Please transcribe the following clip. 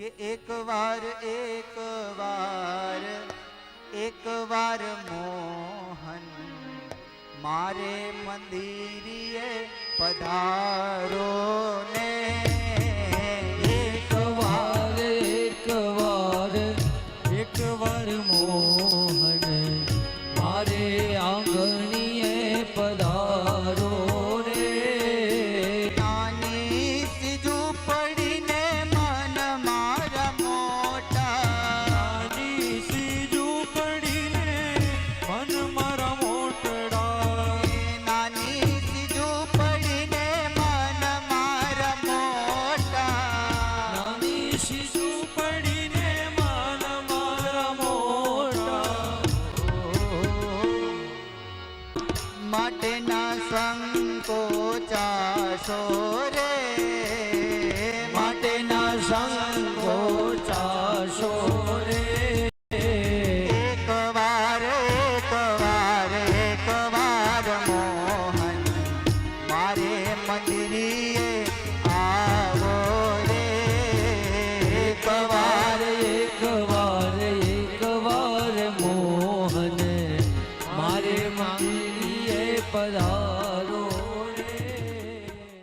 કે એક વાર મોહન મારે મંદિરે પધારો ને એક વાર મોહન મારે આંગણીએ પધારો રે નાની સી ઝૂંપડીને મન મારા મોટા નાની સી ઝૂંપડીને મન મારા મોટડા નાની સી ઝૂંપડીને મન મારા મોટા નાની સી ઝૂંપડીને મન મારા મોટા માટેના સંકોચાશો રે માટેના સંકોચાશો રે એક વાર મોહન મારે મંદિરે આવો રે એક વાર મોહન મારે મંદિરે પધારો